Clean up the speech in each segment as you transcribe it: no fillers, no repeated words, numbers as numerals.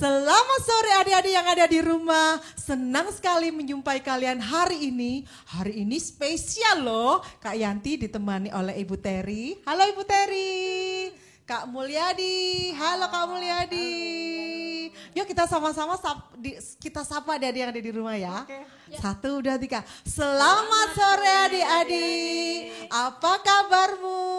Selamat sore adik-adik yang ada di rumah. Senang sekali menjumpai kalian hari ini. Hari ini spesial loh. Kak Yanti ditemani oleh Ibu Terry. Halo Ibu Terry. Kak Mulyadi. Halo Kak Mulyadi. Yuk kita sama-sama kita sapa adik-adik yang ada di rumah ya. Satu, dua, tiga. Selamat sore adik-adik. Apa kabarmu?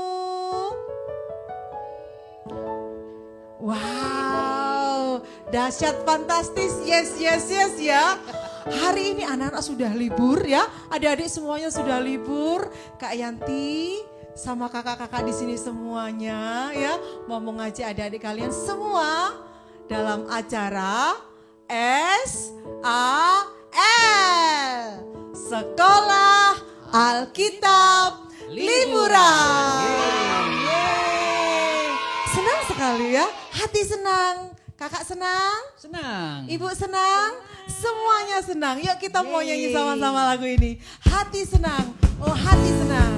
Wow, dahsyat, fantastis, yes ya. Hari ini anak-anak sudah libur ya, adik-adik semuanya sudah libur. Kak Yanti sama kakak-kakak di sini semuanya ya, mau mengajak adik-adik kalian semua dalam acara SAL, Sekolah Alkitab Liburan. Senang sekali ya, hati senang, kakak senang, ibu senang, semuanya senang. Yuk kita mau nyanyi sama-sama lagu ini. Hati senang, oh hati senang.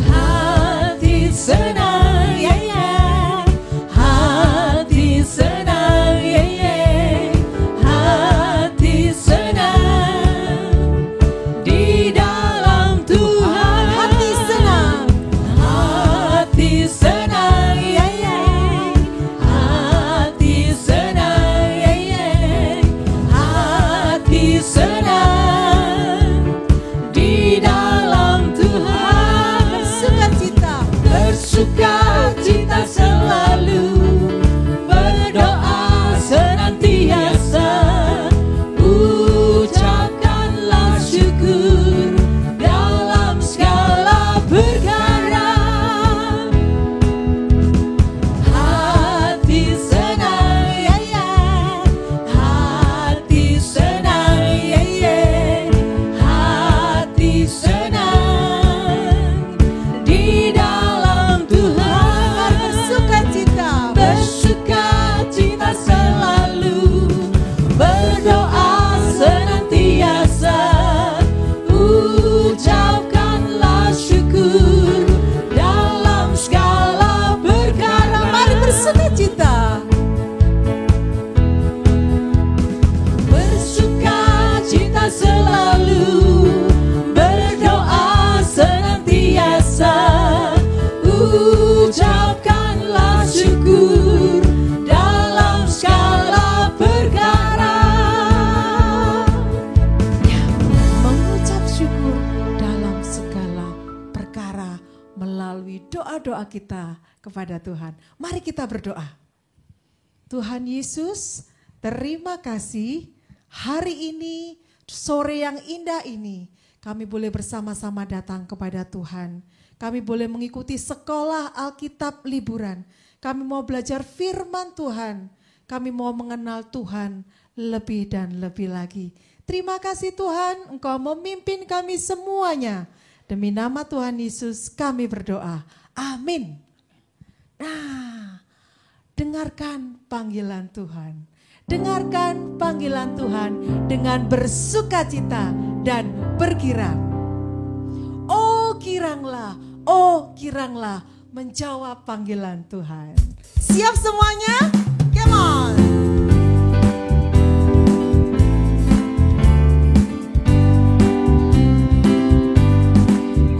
Hati senang, ya ya. Hati senang, ya ya. Hati senang. Sukacita selalu, berdoa senantiasa, ucapkanlah syukur dalam segala perkara. Hati senang, ya ya. Hati senang, ya ya. Hati senang di dalam Tuhan, bersukacita selalu, berdoa senantiasa, ucapkanlah syukur dalam segala perkara. Mari bersukacita. Bersukacita selalu, berdoa senantiasa, ucapkanlah syukur dalam segala perkara. Ya, mengucap syukur dalam segala perkara melalui doa-doa kita kepada Tuhan. Mari kita berdoa. Tuhan Yesus, terima kasih hari ini, sore yang indah ini, kami boleh bersama-sama datang kepada Tuhan. Kami boleh mengikuti sekolah Alkitab liburan. Kami mau belajar firman Tuhan. Kami mau mengenal Tuhan lebih dan lebih lagi. Terima kasih Tuhan, Engkau memimpin kami semuanya. Demi nama Tuhan Yesus kami berdoa. Amin. Nah, dengarkan panggilan Tuhan. Dengarkan panggilan Tuhan dengan bersukacita dan bergirang. Oh kiranglah menjawab panggilan Tuhan. Siap semuanya? Come on.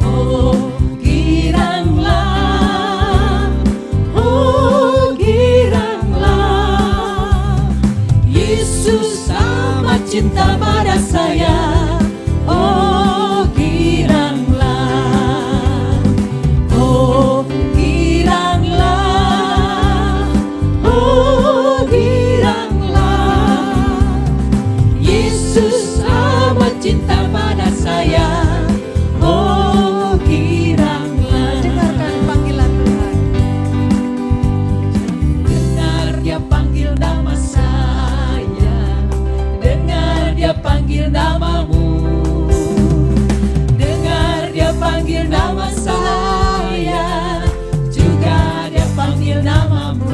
Oh giranglah, Yesus amat cinta pada saya. Oh giranglah, oh giranglah, oh giranglah, Yesus amat cinta pada saya. Oh giranglah. Dengarkan panggilan Tuhan. Dengar Dia panggil nama saya, dengar Dia panggil namamu, dengar Dia panggil nama saya, juga Dia panggil namamu.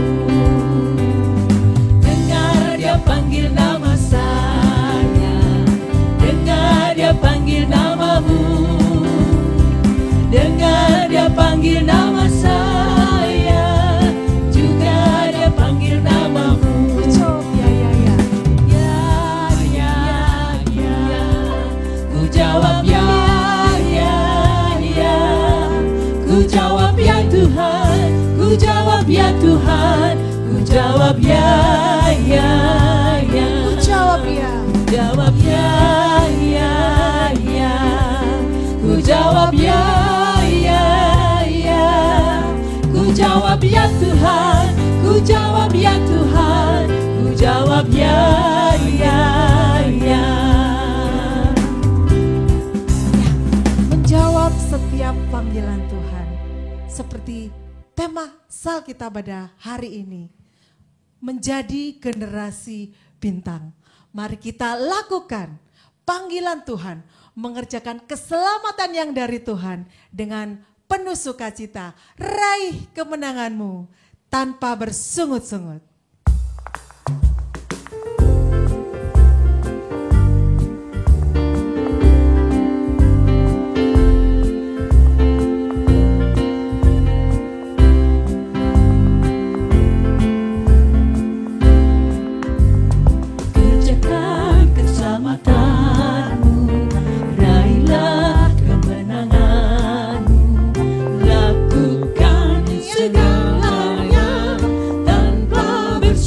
Dengar Dia panggil nama saya, dengar Dia panggil namamu. Dengar dia panggil nama saya, juga dia panggil namamu. Ya, ya, ya. Ya, ku jawab ya, ku jawab ya Tuhan, ku jawab ya Tuhan, ku jawab ya, Ku jawab ya. jawab ya, ku jawab ya, ku jawab ya Tuhan, ku jawab ya Tuhan, ku jawab ya. Menjawab setiap panggilan Tuhan. Seperti tema sal kita pada hari ini. Menjadi generasi bintang. Mari kita lakukan panggilan Tuhan. Mengerjakan keselamatan yang dari Tuhan. Dengan penuh sukacita. Raih kemenanganmu tanpa bersungut-sungut.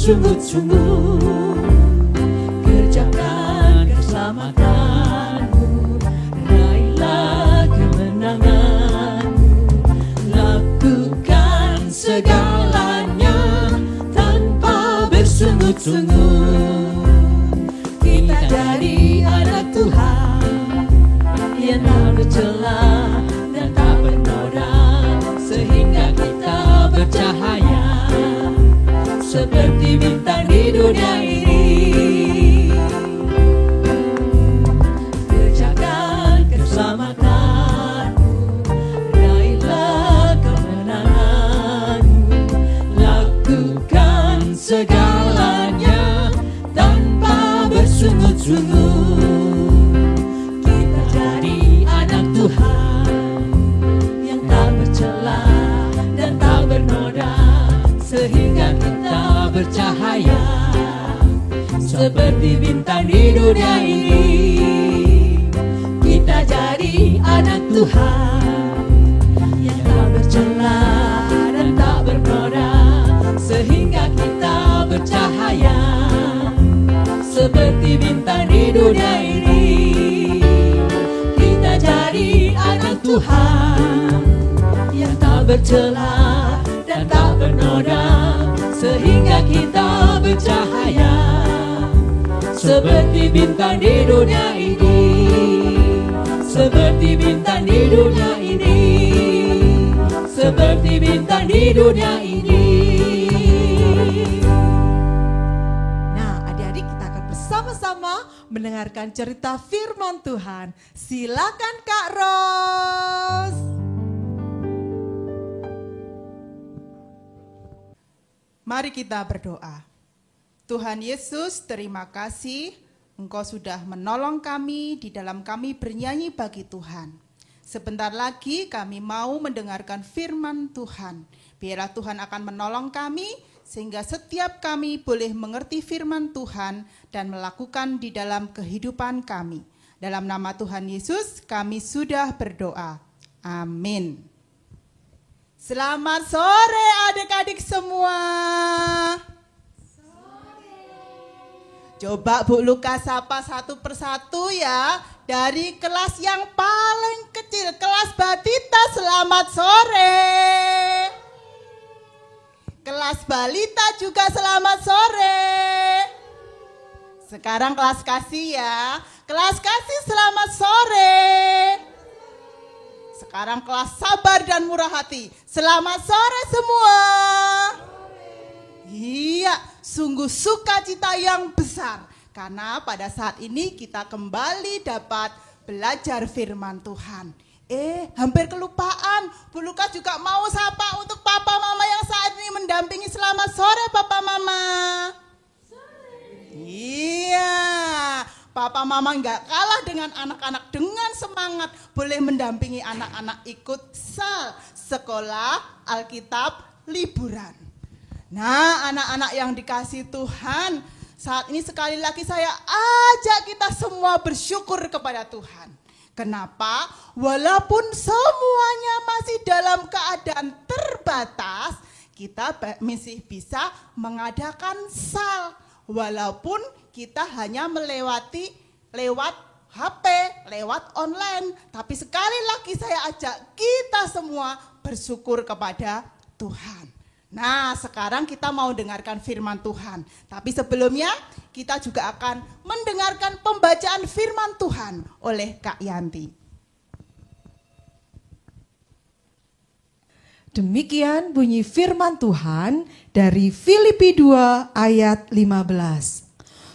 Sungguh-sungguh kerjakan keselamatanmu, raihlah kemenanganmu, lakukan segalanya tanpa bersungut-sungut. Kita jadi anak Tuhan yang tak bercela dan tak bernoda, sehingga kita bercahaya seperti bintang di dunia ini. Kerjakan keselamatanmu, raihlah kemenanganmu, lakukan segalanya tanpa bersungut-sungut. Kita jadi anak Tuhan yang tak bercela dan tak bernoda, sehingga kita bercahaya seperti bintang di dunia ini. Kita jadi anak Tuhan yang tak bercela dan tak bernoda, sehingga kita bercahaya seperti bintang di dunia ini. Kita jadi anak Tuhan yang tak bercela dan tak bernoda, sehingga kita bercahaya seperti bintang di dunia ini, seperti bintang di dunia ini, seperti bintang di dunia ini. Nah, adik-adik, kita akan bersama-sama mendengarkan cerita firman Tuhan. Silakan Kak Ros. Mari kita berdoa. Tuhan Yesus, terima kasih Engkau sudah menolong kami di dalam kami bernyanyi bagi Tuhan. Sebentar lagi kami mau mendengarkan firman Tuhan. Biarlah Tuhan akan menolong kami sehingga setiap kami boleh mengerti firman Tuhan dan melakukan di dalam kehidupan kami. Dalam nama Tuhan Yesus kami sudah berdoa. Amin. Selamat sore adik-adik semua. Coba Bu Luka sapa satu persatu ya. Dari kelas yang paling kecil, kelas Batita, selamat sore. Kelas Balita juga selamat sore. Sekarang kelas Kasih ya. Kelas Kasih selamat sore. Sekarang kelas Sabar dan Murah Hati. Selamat sore semua. Iya, sungguh sukacita yang besar. Karena pada saat ini kita kembali dapat belajar firman Tuhan. Hampir kelupaan. Bu Lukas juga mau sapa untuk papa mama yang saat ini mendampingi. Selamat sore papa mama. Iya, Papa Mama nggak kalah dengan anak-anak dengan semangat boleh mendampingi anak-anak ikut sekolah Alkitab liburan. Nah, anak-anak yang dikasihi Tuhan, saat ini sekali lagi saya ajak kita semua bersyukur kepada Tuhan. Kenapa? Walaupun semuanya masih dalam keadaan terbatas, kita masih bisa mengadakan sal. Walaupun kita hanya lewat HP, lewat online. Tapi sekali lagi saya ajak kita semua bersyukur kepada Tuhan. Nah, sekarang kita mau dengarkan firman Tuhan. Tapi sebelumnya kita juga akan mendengarkan pembacaan firman Tuhan oleh Kak Yanti. Demikian bunyi firman Tuhan dari Filipi 2 ayat 15.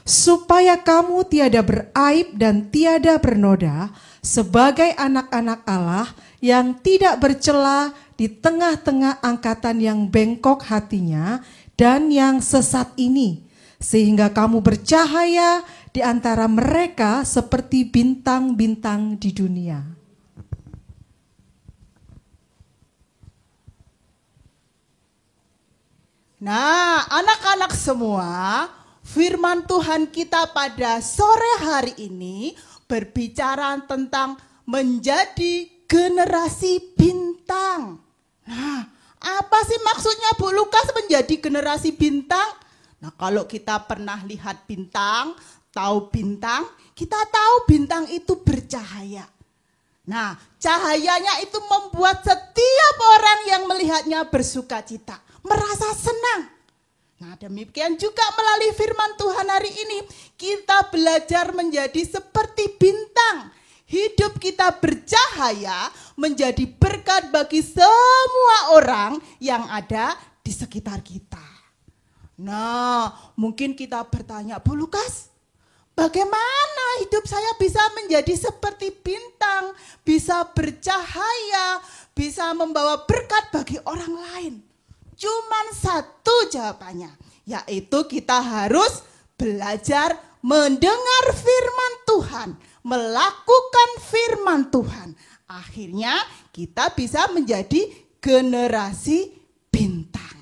Supaya kamu tiada beraib dan tiada bernoda sebagai anak-anak Allah yang tidak bercela di tengah-tengah angkatan yang bengkok hatinya dan yang sesat ini, sehingga kamu bercahaya di antara mereka seperti bintang-bintang di dunia. Nah, anak-anak semua, firman Tuhan kita pada sore hari ini berbicara tentang menjadi generasi bintang. Nah, apa sih maksudnya Bu Lukas menjadi generasi bintang? Nah, kalau kita pernah lihat bintang, tahu bintang, kita tahu bintang itu bercahaya. Nah, cahayanya itu membuat setiap orang yang melihatnya bersuka cita, merasa senang. Nah, demikian juga melalui firman Tuhan hari ini, kita belajar menjadi seperti bintang. Hidup kita bercahaya menjadi berkat bagi semua orang yang ada di sekitar kita. Nah, mungkin kita bertanya, Bu Lukas, bagaimana hidup saya bisa menjadi seperti bintang, bisa bercahaya, bisa membawa berkat bagi orang lain? Cuman satu jawabannya, yaitu kita harus belajar mendengar firman Tuhan, melakukan firman Tuhan. Akhirnya kita bisa menjadi generasi bintang.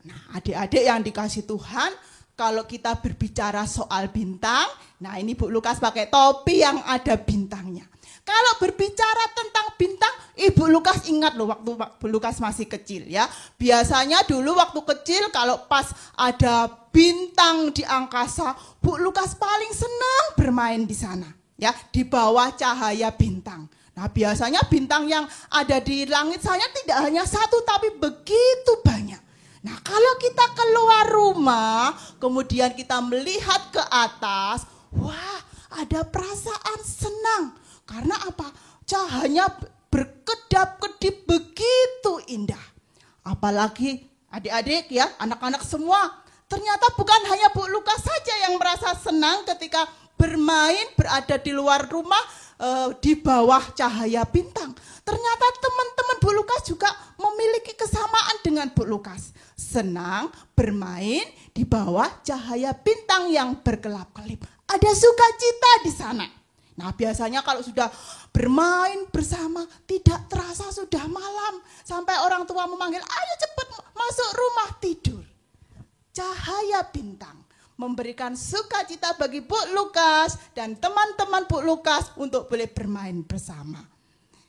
Nah, adik-adik yang dikasih Tuhan, kalau kita berbicara soal bintang, nah ini Bu Lukas pakai topi yang ada bintangnya. Kalau berbicara tentang bintang, Ibu Lukas ingat loh waktu Bu Lukas masih kecil ya. Biasanya dulu waktu kecil kalau pas ada bintang di angkasa, Bu Lukas paling senang bermain di sana ya, di bawah cahaya bintang. Nah, biasanya bintang yang ada di langit saya tidak hanya satu tapi begitu banyak. Nah, kalau kita keluar rumah, kemudian kita melihat ke atas, wah, ada perasaan senang. Karena apa? Cahayanya berkedap-kedip begitu indah. Apalagi adik-adik ya, anak-anak semua. Ternyata bukan hanya Bu Lukas saja yang merasa senang ketika bermain, berada di luar rumah, di bawah cahaya bintang. Ternyata teman-teman Bu Lukas juga memiliki kesamaan dengan Bu Lukas. Senang bermain di bawah cahaya bintang yang berkelap-kelip. Ada sukacita di sana. Nah, biasanya kalau sudah bermain bersama, tidak terasa sudah malam. Sampai orang tua memanggil, ayo cepat masuk rumah tidur. Cahaya bintang memberikan sukacita bagi Bu Lukas dan teman-teman Bu Lukas untuk boleh bermain bersama.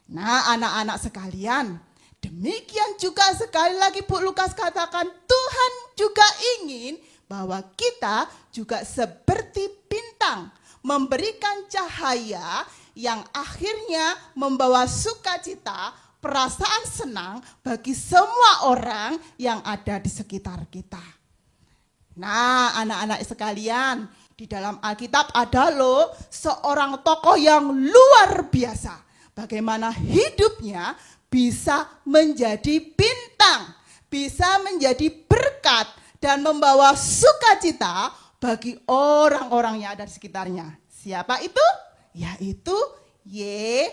Nah, anak-anak sekalian, demikian juga sekali lagi Bu Lukas katakan, Tuhan juga ingin bahwa kita juga seperti bintang, memberikan cahaya yang akhirnya membawa sukacita, perasaan senang bagi semua orang yang ada di sekitar kita. Nah, anak-anak sekalian, di dalam Alkitab ada loh seorang tokoh yang luar biasa. Bagaimana hidupnya bisa menjadi bintang, bisa menjadi berkat dan membawa sukacita bagi orang-orang yang ada di sekitarnya. Siapa itu? Yaitu Y-U-S-U-F,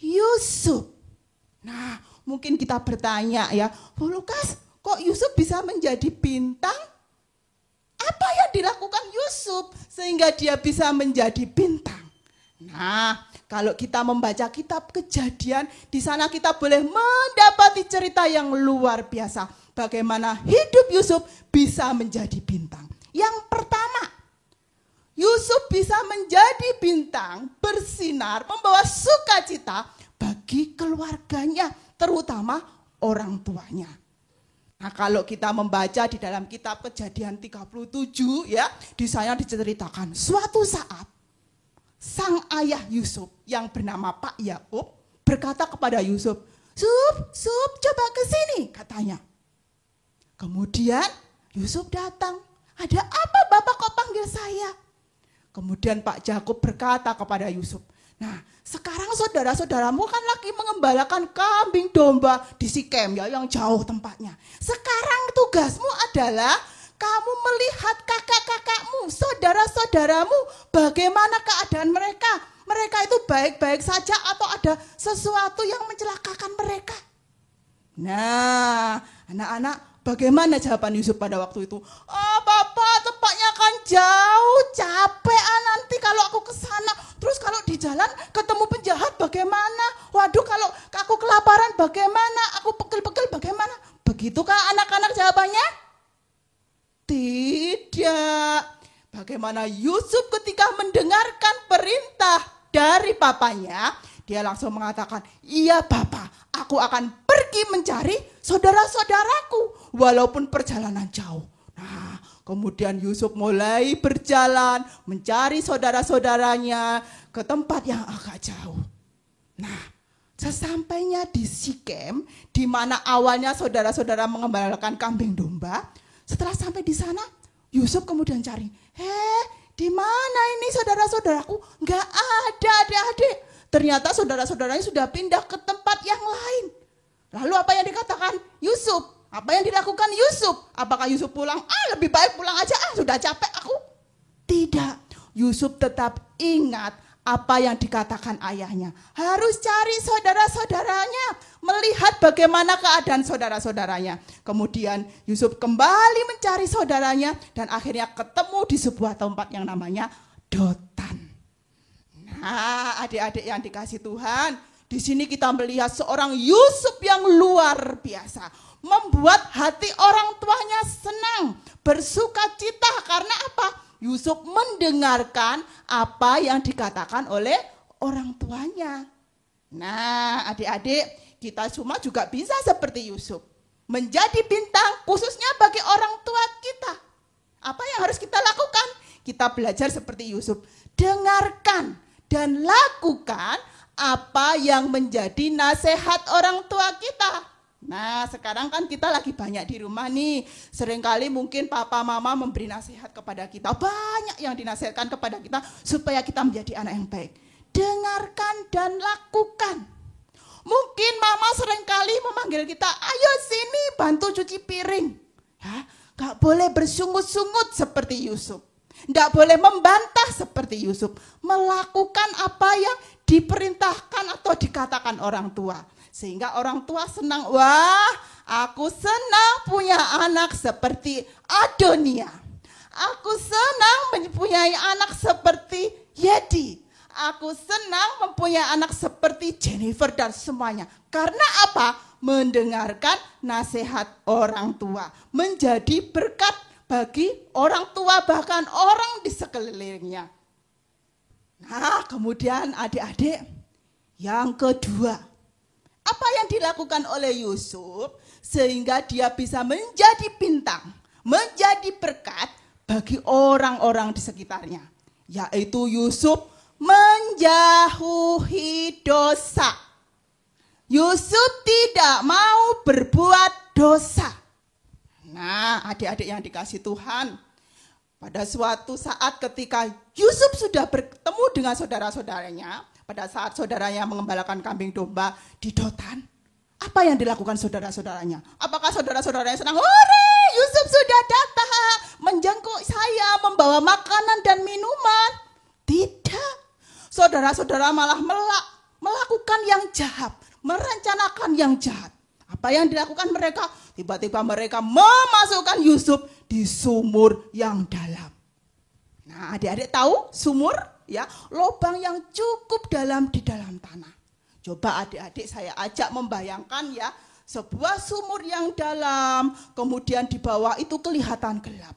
Yusuf. Nah, mungkin kita bertanya ya, Bu Lukas, kok Yusuf bisa menjadi bintang? apa yang dilakukan Yusuf sehingga dia bisa menjadi bintang? Nah, kalau kita membaca kitab Kejadian, di sana kita boleh mendapati cerita yang luar biasa. Bagaimana hidup Yusuf bisa menjadi bintang. Yang pertama, Yusuf bisa menjadi bintang, bersinar, membawa sukacita bagi keluarganya, terutama orang tuanya. Nah, kalau kita membaca di dalam kitab Kejadian 37 ya, di sana diceritakan suatu saat sang ayah Yusuf yang bernama Pak Yakub berkata kepada Yusuf, "Sup, coba ke sini," katanya. Kemudian Yusuf datang. "Ada apa Bapak kok panggil saya?" Kemudian Pak Yakub berkata kepada Yusuf, "Nah, sekarang saudara-saudaramu kan lagi mengembalakan kambing domba di Sikem ya, yang jauh tempatnya. Sekarang tugasmu adalah kamu melihat kakak-kakakmu, saudara-saudaramu, bagaimana keadaan mereka. Mereka itu baik-baik saja atau ada sesuatu yang mencelakakan mereka?" Nah, anak-anak, bagaimana jawaban Yusuf pada waktu itu? "Oh Bapak, tempatnya kan jauh, capek nanti kalau aku ke sana. Terus kalau di jalan ketemu penjahat bagaimana? Waduh, kalau aku kelaparan bagaimana? Aku pegel-pegel bagaimana?" Begitukah anak-anak jawabannya? Tidak. Bagaimana Yusuf ketika mendengarkan perintah dari papanya, dia langsung mengatakan, "Iya Bapak, aku akan pergi mencari saudara-saudaraku walaupun perjalanan jauh." Nah, kemudian Yusuf mulai berjalan mencari saudara-saudaranya ke tempat yang agak jauh. Nah, sesampainya di Sikem, di mana awalnya saudara-saudara mengembalakan kambing domba, setelah sampai di sana, Yusuf kemudian cari, di mana ini saudara-saudaraku? Nggak ada adik-adik. Ternyata saudara-saudaranya sudah pindah ke tempat yang lain. Lalu apa yang dikatakan Yusuf? Apa yang dilakukan Yusuf? Apakah Yusuf pulang? Lebih baik pulang aja, sudah capek aku. Tidak, Yusuf tetap ingat apa yang dikatakan ayahnya. Harus cari saudara-saudaranya, melihat bagaimana keadaan saudara-saudaranya. Kemudian Yusuf kembali mencari saudaranya dan akhirnya ketemu di sebuah tempat yang namanya Dotan. Nah, adik-adik yang dikasih Tuhan, di sini kita melihat seorang Yusuf yang luar biasa, membuat hati orang tuanya senang, bersukacita. Karena apa? Yusuf mendengarkan apa yang dikatakan oleh orang tuanya. Nah, adik-adik, kita semua juga bisa seperti Yusuf, menjadi bintang khususnya bagi orang tua kita. Apa yang harus kita lakukan? Kita belajar seperti Yusuf, dengarkan dan lakukan apa yang menjadi nasihat orang tua kita. Nah, sekarang kan kita lagi banyak di rumah nih. Seringkali mungkin papa mama memberi nasihat kepada kita. Banyak yang dinasihatkan kepada kita supaya kita menjadi anak yang baik. Dengarkan dan lakukan. Mungkin mama seringkali memanggil kita, "Ayo sini bantu cuci piring." Ya, gak boleh bersungut-sungut seperti Yusuf. Tidak boleh membantah seperti Yusuf. Melakukan apa yang diperintahkan atau dikatakan orang tua. Sehingga orang tua senang. Wah, aku senang punya anak seperti Adonia. Aku senang mempunyai anak seperti Yedi. Aku senang mempunyai anak seperti Jennifer dan semuanya. Karena apa? Mendengarkan nasihat orang tua. Menjadi berkat bagi orang tua, bahkan orang di sekelilingnya. Nah, kemudian adik-adik, yang kedua, apa yang dilakukan oleh Yusuf sehingga dia bisa menjadi bintang, menjadi berkat bagi orang-orang di sekitarnya, yaitu Yusuf menjauhi dosa. Yusuf tidak mau berbuat dosa. Nah, adik-adik yang dikasih Tuhan, pada suatu saat ketika Yusuf sudah bertemu dengan saudara-saudaranya, pada saat saudaranya mengembalakan kambing domba di Dotan, apa yang dilakukan saudara-saudaranya? Apakah saudara-saudaranya senang? "Hore, Yusuf sudah datang, menjenguk saya, membawa makanan dan minuman." Tidak. Saudara-saudara malah melakukan yang jahat, merencanakan yang jahat. Apa yang dilakukan mereka? Tiba-tiba mereka memasukkan Yusuf di sumur yang dalam. Nah, adik-adik tahu sumur? Ya, lubang yang cukup dalam di dalam tanah. Coba adik-adik saya ajak membayangkan ya, sebuah sumur yang dalam, kemudian di bawah itu kelihatan gelap.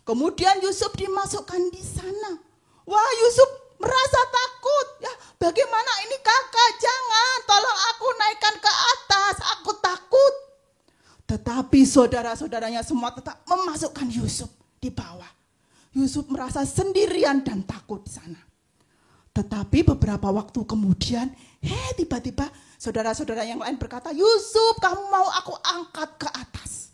Kemudian Yusuf dimasukkan di sana. Wah, Yusuf merasa takut. Ya, bagaimana ini kakak? Jangan, tolong aku naikkan ke atas. Aku takut. Tetapi saudara-saudaranya semua tetap memasukkan Yusuf di bawah. Yusuf merasa sendirian dan takut di sana. Tetapi beberapa waktu kemudian, tiba-tiba saudara-saudara yang lain berkata, Yusuf, kamu mau aku angkat ke atas.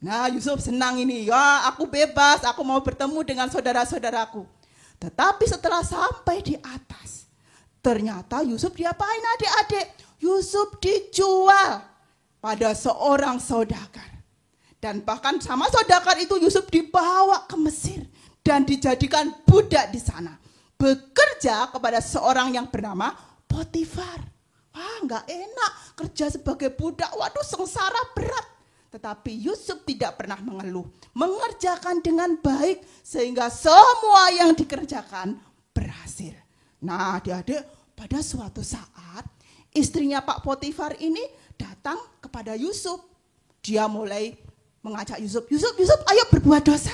Nah, Yusuf senang ini, ya aku bebas, aku mau bertemu dengan saudara-saudaraku. Tetapi setelah sampai di atas, ternyata Yusuf diapain adik-adik? Yusuf dijual pada seorang saudagar. Dan bahkan sama saudagar itu Yusuf dibawa ke Mesir dan dijadikan budak di sana. Bekerja kepada seorang yang bernama Potifar. Wah, nggak enak kerja sebagai budak, waduh sengsara berat. Tetapi Yusuf tidak pernah mengeluh, mengerjakan dengan baik sehingga semua yang dikerjakan berhasil. Nah, adik-adik, pada suatu saat istrinya Pak Potifar ini datang kepada Yusuf. Dia mulai mengajak Yusuf, Yusuf, ayo berbuat dosa.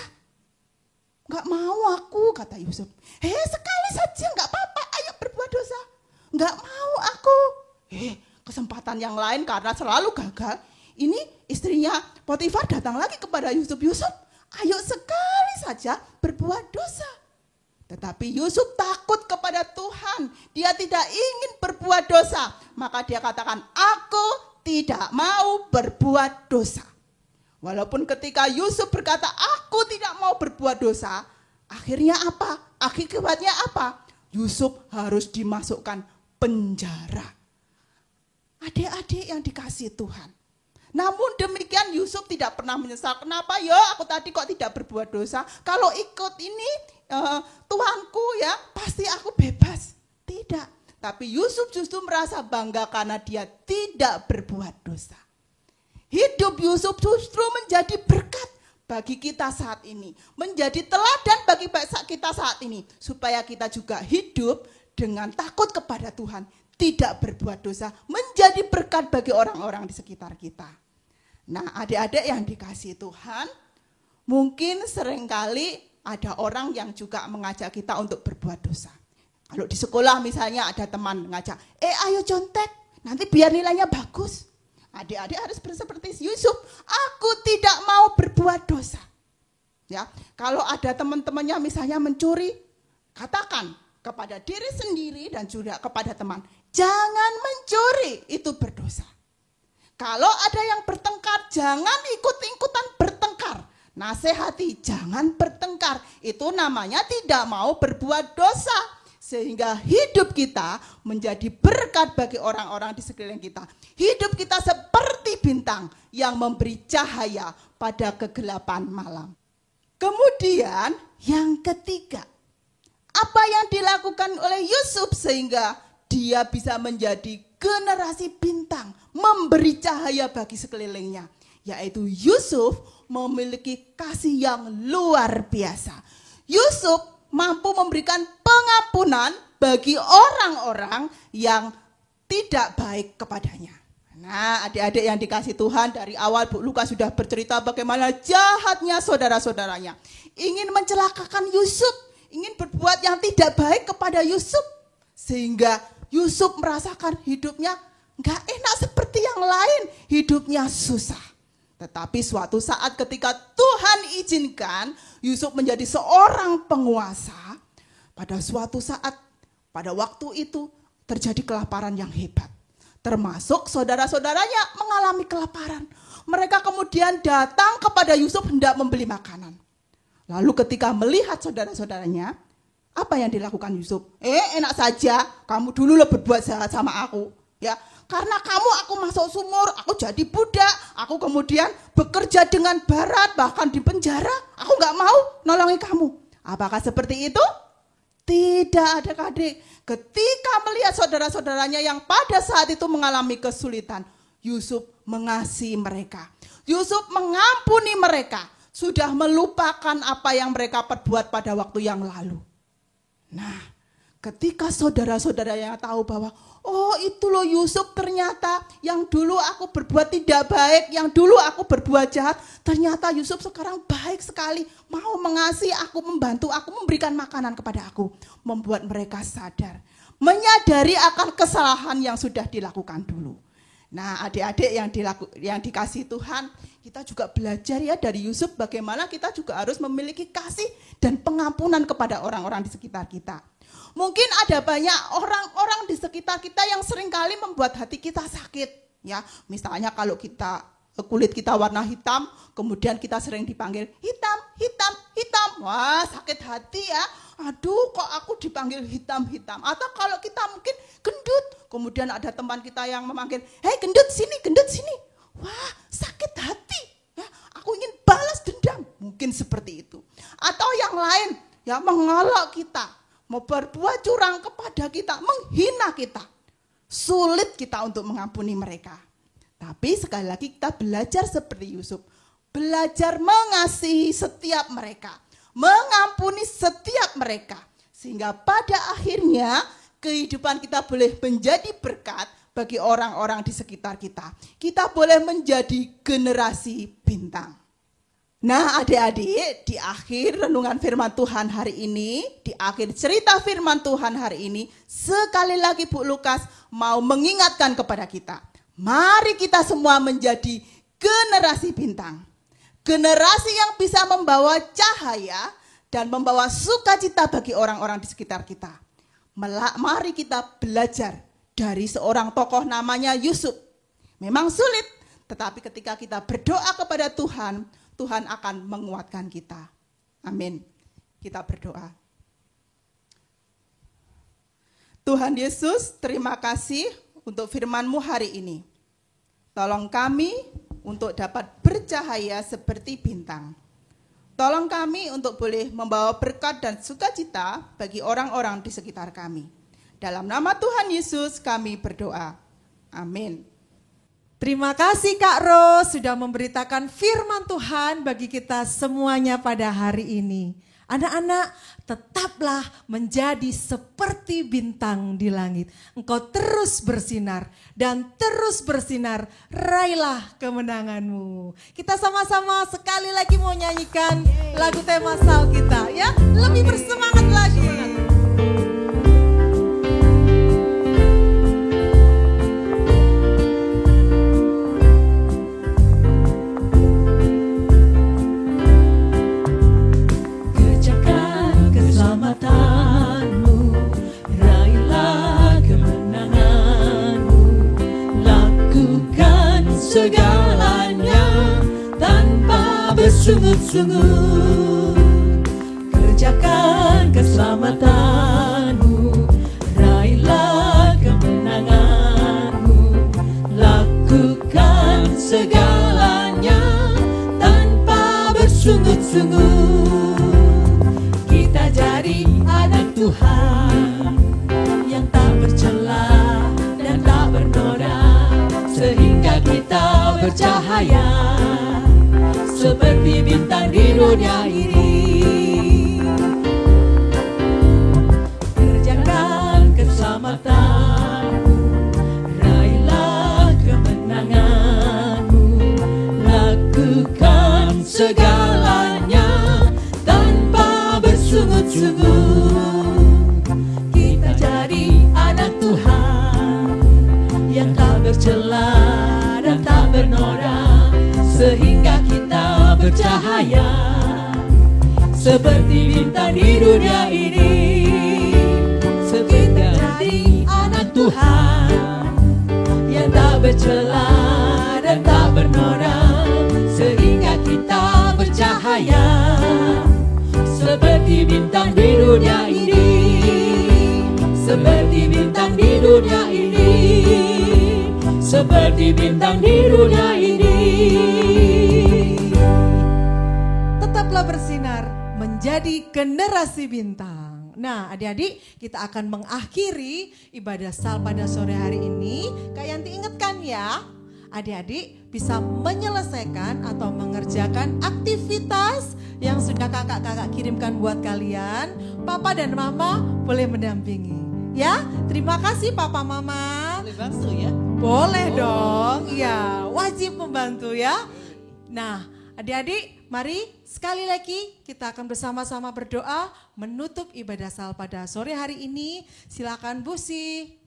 Enggak mau aku, kata Yusuf. Sekali saja enggak apa-apa, ayo berbuat dosa. Enggak mau aku. Kesempatan yang lain karena selalu gagal. Ini istrinya Potifar datang lagi kepada Yusuf. Yusuf, ayo sekali saja berbuat dosa. Tetapi Yusuf takut kepada Tuhan. Dia tidak ingin berbuat dosa. Maka dia katakan, aku tidak mau berbuat dosa. Walaupun ketika Yusuf berkata, aku tidak mau berbuat dosa, akhirnya apa? Akibatnya apa? Yusuf harus dimasukkan penjara. Adik-adik yang dikasihi Tuhan. Namun demikian Yusuf tidak pernah menyesal. Kenapa? Ya aku tadi kok tidak berbuat dosa. Kalau ikut ini tuanku ya pasti aku bebas. Tidak. Tapi Yusuf justru merasa bangga karena dia tidak berbuat dosa. Hidup Yusuf justru menjadi berkat bagi kita saat ini. Menjadi teladan bagi kita saat ini. Supaya kita juga hidup dengan takut kepada Tuhan. Tidak berbuat dosa. Menjadi berkat bagi orang-orang di sekitar kita. Nah, adik-adik yang dikasihi Tuhan, mungkin seringkali ada orang yang juga mengajak kita untuk berbuat dosa. Kalau di sekolah misalnya ada teman mengajak, ayo contek, nanti biar nilainya bagus. Adik-adik harus seperti Yusuf, aku tidak mau berbuat dosa. Ya, kalau ada teman-temannya misalnya mencuri, katakan kepada diri sendiri dan juga kepada teman, jangan mencuri, itu berdosa. Kalau ada yang bertengkar, jangan ikut-ikutan bertengkar. Nasihati, jangan bertengkar. Itu namanya tidak mau berbuat dosa. Sehingga hidup kita menjadi berkat bagi orang-orang di sekeliling kita. Hidup kita seperti bintang yang memberi cahaya pada kegelapan malam. Kemudian yang ketiga, apa yang dilakukan oleh Yusuf sehingga dia bisa menjadi generasi bintang, memberi cahaya bagi sekelilingnya. Yaitu Yusuf memiliki kasih yang luar biasa. Yusuf mampu memberikan pengampunan bagi orang-orang yang tidak baik kepadanya. Nah, adik-adik yang dikasihi Tuhan, dari awal Bu Lukas sudah bercerita bagaimana jahatnya saudara-saudaranya. Ingin mencelakakan Yusuf, ingin berbuat yang tidak baik kepada Yusuf. Sehingga Yusuf merasakan hidupnya gak enak seperti yang lain, hidupnya susah. Tetapi suatu saat ketika Tuhan izinkan Yusuf menjadi seorang penguasa, pada suatu saat, pada waktu itu terjadi kelaparan yang hebat. Termasuk saudara-saudaranya mengalami kelaparan. Mereka kemudian datang kepada Yusuf hendak membeli makanan. Lalu ketika melihat saudara-saudaranya, apa yang dilakukan Yusuf? Enak saja, kamu dulu lo berbuat jahat sama aku. Ya, karena kamu aku masuk sumur, aku jadi budak, aku kemudian bekerja dengan berat, bahkan di penjara, aku gak mau nolongi kamu. Apakah seperti itu? Tidak, adik-adik. Ketika melihat saudara-saudaranya yang pada saat itu mengalami kesulitan, Yusuf mengasihi mereka. Yusuf mengampuni mereka. Sudah melupakan apa yang mereka perbuat pada waktu yang lalu. Nah, ketika saudara-saudara yang tahu bahwa oh itu loh Yusuf ternyata yang dulu aku berbuat tidak baik, yang dulu aku berbuat jahat, ternyata Yusuf sekarang baik sekali, mau mengasihi aku, membantu aku, memberikan makanan kepada aku. Membuat mereka sadar, menyadari akan kesalahan yang sudah dilakukan dulu. Nah, adik-adik yang dikasihi Tuhan, kita juga belajar ya dari Yusuf bagaimana kita juga harus memiliki kasih dan pengampunan kepada orang-orang di sekitar kita. Mungkin ada banyak orang-orang di sekitar kita yang seringkali membuat hati kita sakit. Ya, misalnya kalau kulit kita warna hitam, kemudian kita sering dipanggil hitam, hitam, hitam. Wah, sakit hati ya. Aduh, kok aku dipanggil hitam, hitam. Atau kalau kita mungkin gendut, kemudian ada teman kita yang memanggil, hei gendut sini, gendut sini. Wah, sakit hati. Ya, aku ingin balas dendam. Mungkin seperti itu. Atau yang lain, ya mengolok kita, mau berbuat curang kepada kita, menghina kita. Sulit kita untuk mengampuni mereka. Tapi sekali lagi kita belajar seperti Yusuf. Belajar mengasihi setiap mereka. Mengampuni setiap mereka. Sehingga pada akhirnya kehidupan kita boleh menjadi berkat bagi orang-orang di sekitar kita. Kita boleh menjadi generasi bintang. Nah adik-adik, di akhir renungan firman Tuhan hari ini, di akhir cerita firman Tuhan hari ini, sekali lagi Bu Lukas mau mengingatkan kepada kita. Mari kita semua menjadi generasi bintang. Generasi yang bisa membawa cahaya dan membawa sukacita bagi orang-orang di sekitar kita. Mari kita belajar dari seorang tokoh namanya Yusuf. Memang sulit, tetapi ketika kita berdoa kepada Tuhan, Tuhan akan menguatkan kita. Amin. Kita berdoa. Tuhan Yesus, terima kasih untuk firman-Mu hari ini. Tolong kami untuk dapat bercahaya seperti bintang. Tolong kami untuk boleh membawa berkat dan sukacita bagi orang-orang di sekitar kami. Dalam nama Tuhan Yesus kami berdoa. Amin. Terima kasih Kak Ros sudah memberitakan firman Tuhan bagi kita semuanya pada hari ini. Anak-anak, tetaplah menjadi seperti bintang di langit. Engkau terus bersinar dan terus bersinar, raihlah kemenanganmu. Kita sama-sama sekali lagi mau nyanyikan lagu tema sal kita ya. Lebih bersemangat lagi. Segalanya tanpa bersungut-sungut. Kerjakan keselamatanmu, raihlah kemenanganmu. Lakukan segalanya tanpa bersungut-sungut. Kita jadi anak Tuhan yang tak bercela dan tak bernoda, sehingga kita bercahaya seperti bintang di dunia ini. Kerjakan keselamatanmu, raihlah kemenanganmu. Lakukan segalanya tanpa bersungut-sungut. Kita jadi anak Tuhan yang tak bercela dan tak bernoda, sehingga kita bercahaya seperti bintang di dunia ini. Kita jadi anak Tuhan yang tak bercela dan tak bernoda, sehingga kita bercahaya seperti bintang di dunia ini. Seperti bintang di dunia ini, seperti bintang di dunia ini. Tetaplah bersinar menjadi generasi bintang. Nah adik-adik, kita akan mengakhiri ibadah sal pada sore hari ini. Kak Yanti ingatkan ya, adik-adik bisa menyelesaikan atau mengerjakan aktivitas yang sudah kakak-kakak kirimkan buat kalian. Papa dan mama boleh mendampingi. Ya, terima kasih Papa Mama. Boleh bantu ya? Boleh dong, ya wajib membantu ya. Nah, adik-adik mari sekali lagi kita akan bersama-sama berdoa menutup ibadah sal pada sore hari ini. Silakan Bu Si.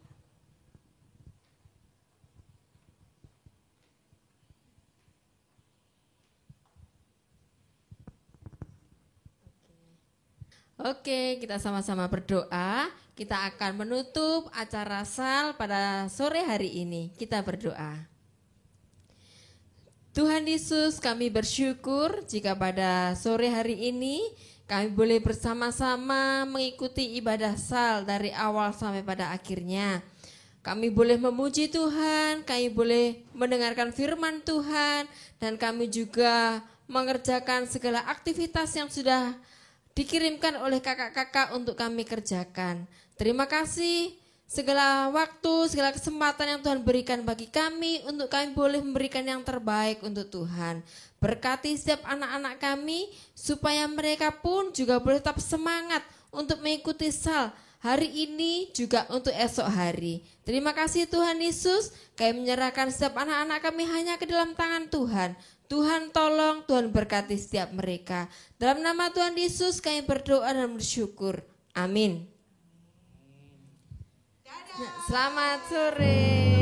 Oke, kita sama-sama berdoa. Kita akan menutup acara sal pada sore hari ini. Kita berdoa. Tuhan Yesus, kami bersyukur jika pada sore hari ini kami boleh bersama-sama mengikuti ibadah sal dari awal sampai pada akhirnya. Kami boleh memuji Tuhan, kami boleh mendengarkan firman Tuhan, dan kami juga mengerjakan segala aktivitas yang sudah dikirimkan oleh kakak-kakak untuk kami kerjakan. Terima kasih segala waktu, segala kesempatan yang Tuhan berikan bagi kami untuk kami boleh memberikan yang terbaik untuk Tuhan. Berkati setiap anak-anak kami supaya mereka pun juga boleh tetap semangat untuk mengikuti sal hari ini juga untuk esok hari. Terima kasih Tuhan Yesus, kami menyerahkan setiap anak-anak kami hanya ke dalam tangan Tuhan. Tuhan tolong, Tuhan berkati setiap mereka. Dalam nama Tuhan Yesus kami berdoa dan bersyukur. Amin. Selamat sore.